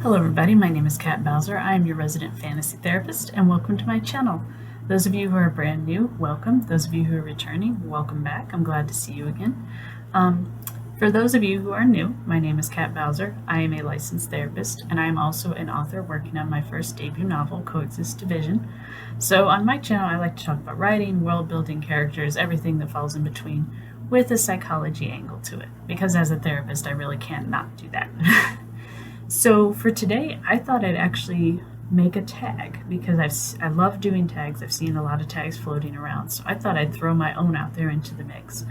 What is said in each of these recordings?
Hello everybody, my name is Kat Bowser. I am your resident fantasy therapist and welcome to my channel. Those of you who are brand new, welcome. Those of you who are returning, welcome back. I'm glad to see you again. For those of you who are new, my name is Kat Bowser. I am a licensed therapist and I am also an author working on my first debut novel, Coexist Division. So on my channel I like to talk about writing, world building, characters, everything that falls in between with a psychology angle to it. Because as a therapist I really can't not do that. So for today, I thought I'd actually make a tag because I love doing tags. I've seen a lot of tags floating around, so I thought I'd throw my own out there into the mix.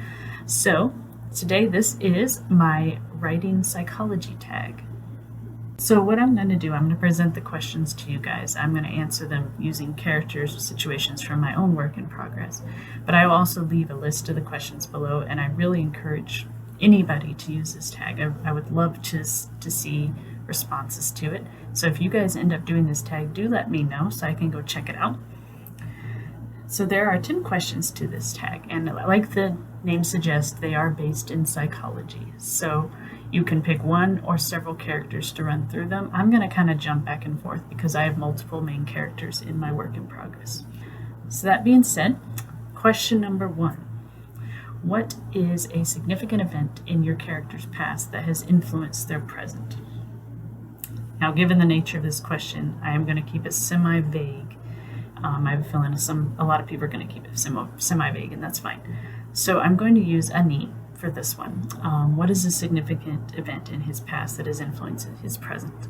So today, this is my writing psychology tag. So what I'm going to do, I'm going to present the questions to you guys. I'm going to answer them using characters or situations from my own work in progress. But I will also leave a list of the questions below, and I really encourage anybody to use this tag. I would love to see responses to it. So if you guys end up doing this tag, do let me know so I can go check it out. So there are 10 questions to this tag, and like the name suggests, they are based in psychology. So you can pick one or several characters to run through them. I'm going to kind of jump back and forth because I have multiple main characters in my work in progress. So that being said, question number 1. What is a significant event in your character's past that has influenced their present? Now, given the nature of this question, I am going to keep it semi-vague. I have a feeling a lot of people are going to keep it semi-vague, and that's fine. So I'm going to use Ani for this one. What is a significant event in his past that has influenced his present?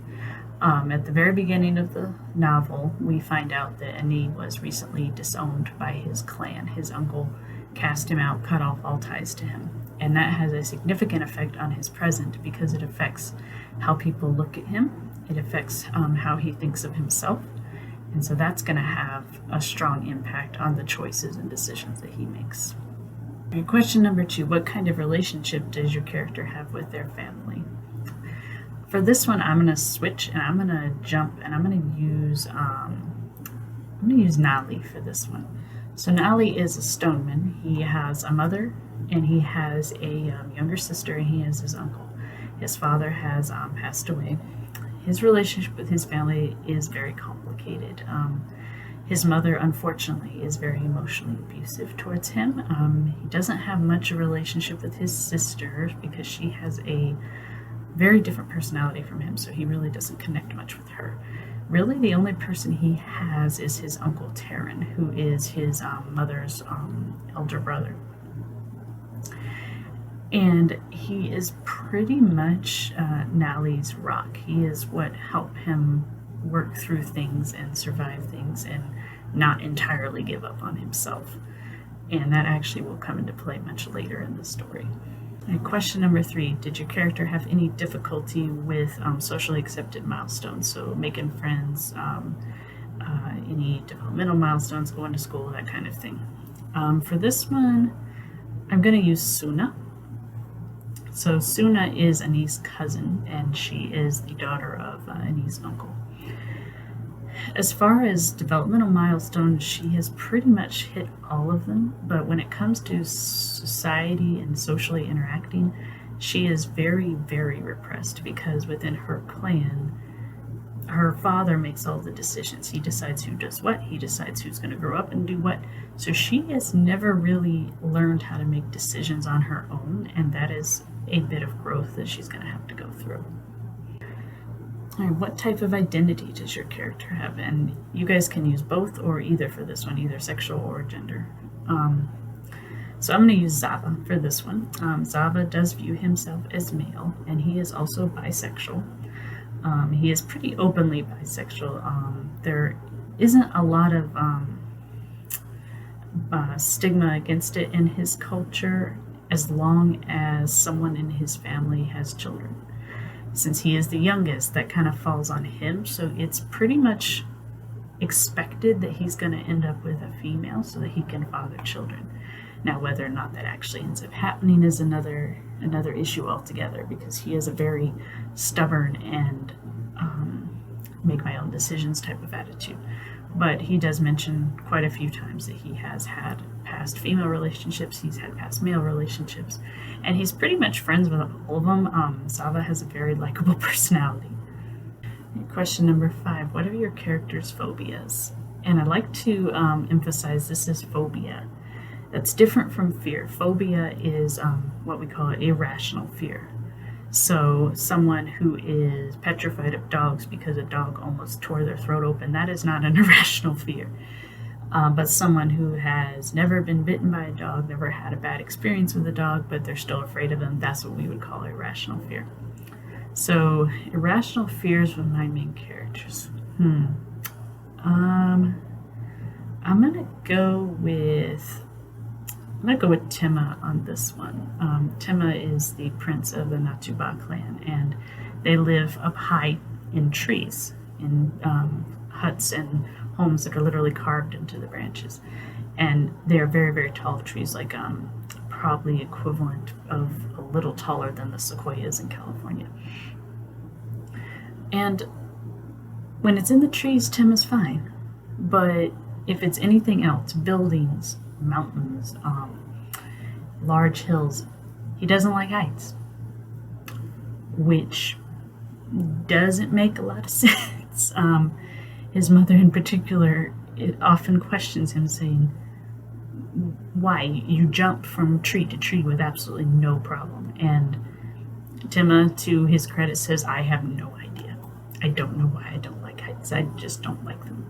At the very beginning of the novel, we find out that Ani was recently disowned by his clan. His uncle cast him out, cut off all ties to him. And that has a significant effect on his present because it affects how people look at him. It affects how he thinks of himself. And so that's going to have a strong impact on the choices and decisions that he makes. Okay, question number 2, what kind of relationship does your character have with their family? For this one, I'm going to switch and I'm going to jump and I'm going to use Nali for this one. So Nali is a stoneman. He has a mother and he has a younger sister and he has his uncle. His father has passed away. His relationship with his family is very complicated. His mother, unfortunately, is very emotionally abusive towards him. He doesn't have much of a relationship with his sister because she has a very different personality from him, so he really doesn't connect much with her. Really, the only person he has is his uncle Taryn, who is his mother's elder brother. And he is pretty much Nali's rock. He is what helped him work through things and survive things and not entirely give up on himself. And that actually will come into play much later in the story. And question number 3, did your character have any difficulty with socially accepted milestones? So making friends, any developmental milestones, going to school, that kind of thing. For this one, I'm going to use Suna. So Suna is Ani's cousin, and she is the daughter of Ani's uncle. As far as developmental milestones, she has pretty much hit all of them, but when it comes to society and socially interacting, she is very, very repressed because within her clan, her father makes all the decisions. He decides who does what, he decides who's going to grow up and do what. So she has never really learned how to make decisions on her own, and that is a bit of growth that she's going to have to go through. All right, what type of identity does your character have? And you guys can use both or either for this one, either sexual or gender. So I'm going to use Zava for this one. Zava does view himself as male, and he is also bisexual. He is pretty openly bisexual. There isn't a lot of stigma against it in his culture as long as someone in his family has children. Since he is the youngest, that kind of falls on him, so it's pretty much expected that he's going to end up with a female so that he can father children. Now, whether or not that actually ends up happening is another issue altogether, because he is a very stubborn and make my own decisions type of attitude. But he does mention quite a few times that he has had past female relationships, he's had past male relationships, and he's pretty much friends with all of them. Zava has a very likable personality. Question number 5. What are your character's phobias? And I like to emphasize this is phobia. That's different from fear. Phobia is what we call irrational fear. So someone who is petrified of dogs because a dog almost tore their throat open, that is not an irrational fear. But someone who has never been bitten by a dog, never had a bad experience with a dog, but they're still afraid of them, that's what we would call irrational fear. So irrational fears with my main characters. I'm gonna go with Tima on this one. Tima is the prince of the Natuba clan, and they live up high in trees, in huts and homes that are literally carved into the branches. And they are very, very tall trees, like probably equivalent of a little taller than the sequoias in California. And when it's in the trees, Tima's fine. But if it's anything else, buildings, mountains, large hills, he doesn't like heights, which doesn't make a lot of sense. His mother in particular often questions him, saying, why you jump from tree to tree with absolutely no problem. And Tima, to his credit, says, I have no idea. I don't know why I don't like heights. I just don't like them.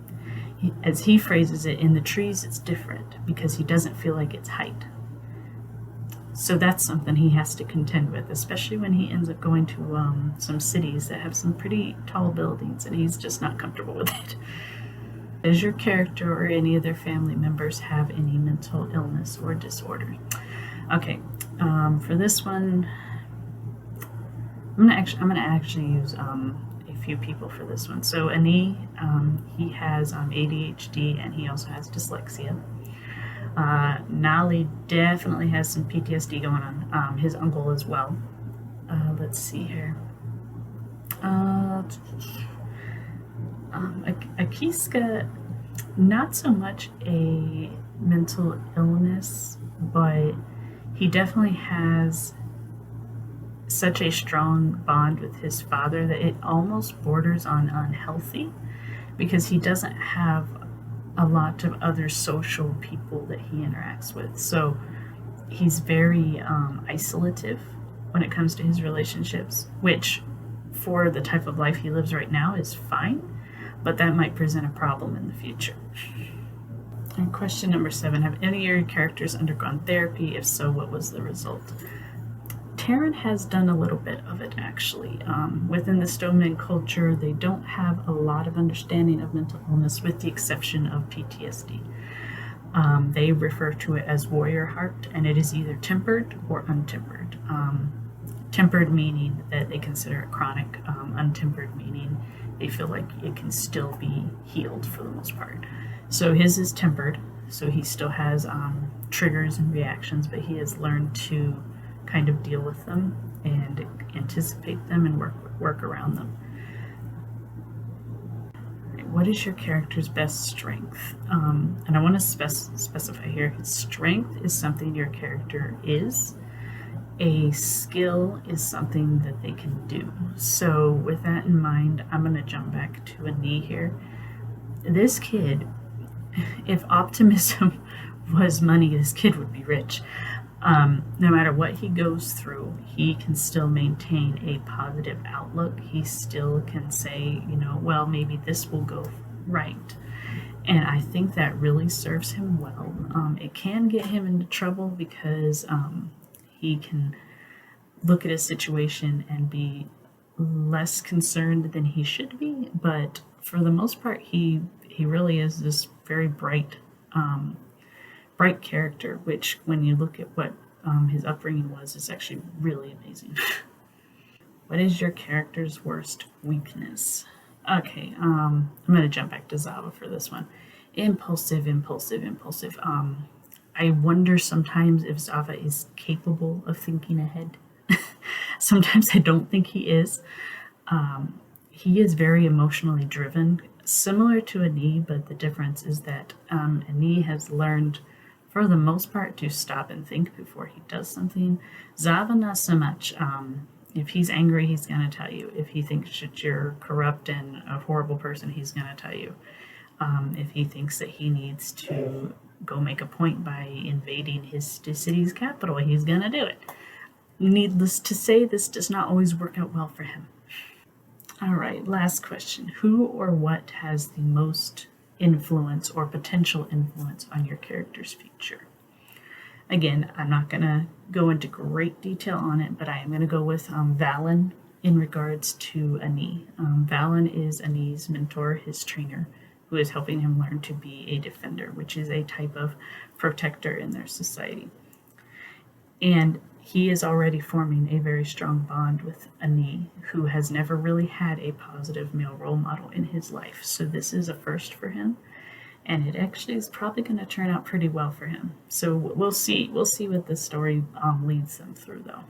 As he phrases it, in the trees it's different because he doesn't feel like it's height. So that's something he has to contend with, especially when he ends up going to some cities that have some pretty tall buildings, and he's just not comfortable with it. Does your character or any of their family members have any mental illness or disorder? Okay, for this one, I'm gonna actually use a few people for this one. So Ani, he has ADHD, and he also has dyslexia. Nali definitely has some PTSD going on. His uncle as well. Let's see here. Akiska, not so much a mental illness, but he definitely has such a strong bond with his father that it almost borders on unhealthy, because he doesn't have a lot of other social people that he interacts with. So he's very isolative when it comes to his relationships, which for the type of life he lives right now is fine, but that might present a problem in the future. And question number 7, have any of your characters undergone therapy? If so, what was the result? Taryn has done a little bit of it, actually. Within the Stoneman culture, they don't have a lot of understanding of mental illness, with the exception of PTSD. They refer to it as warrior heart, and it is either tempered or untempered. Tempered meaning that they consider it chronic, untempered meaning they feel like it can still be healed for the most part. So his is tempered, so he still has triggers and reactions, but he has learned to kind of deal with them and anticipate them and work around them. What is your character's best strength? And I want to specify here, his strength is something your character is. A skill is something that they can do. So with that in mind, I'm going to jump back to a knee here. This kid, if optimism was money, this kid would be rich. No matter what he goes through, he can still maintain a positive outlook. He still can say, well, maybe this will go right. And I think that really serves him well. It can get him into trouble because he can look at a situation and be less concerned than he should be. But for the most part, he really is this very bright character, which when you look at what his upbringing was, is actually really amazing. What is your character's worst weakness? Okay, I'm going to jump back to Zava for this one. Impulsive. I wonder sometimes if Zava is capable of thinking ahead. Sometimes I don't think he is. He is very emotionally driven, similar to Ani, but the difference is that Ani has learned, for the most part, to stop and think before he does something. Zava not so much. If he's angry, he's going to tell you. If he thinks that you're corrupt and a horrible person, he's going to tell you. If he thinks that he needs to go make a point by invading his city's capital, he's going to do it. Needless to say, this does not always work out well for him. All right, last question. Who or what has the most influence or potential influence on your character's future? Again, I'm not going to go into great detail on it, but I am going to go with Valen in regards to Ani. Valen is Ani's mentor, his trainer, who is helping him learn to be a defender, which is a type of protector in their society. And he is already forming a very strong bond with Ani, who has never really had a positive male role model in his life. So this is a first for him, and it actually is probably going to turn out pretty well for him. So we'll see what this story leads them through, though.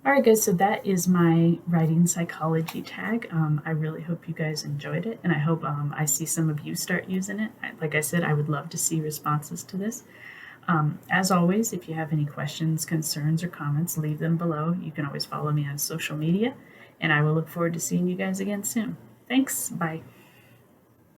All right, guys, so that is my writing psychology tag. I really hope you guys enjoyed it, and I hope I see some of you start using it. Like I said, I would love to see responses to this. As always, if you have any questions, concerns, or comments, leave them below. You can always follow me on social media, and I will look forward to seeing you guys again soon. Thanks. Bye.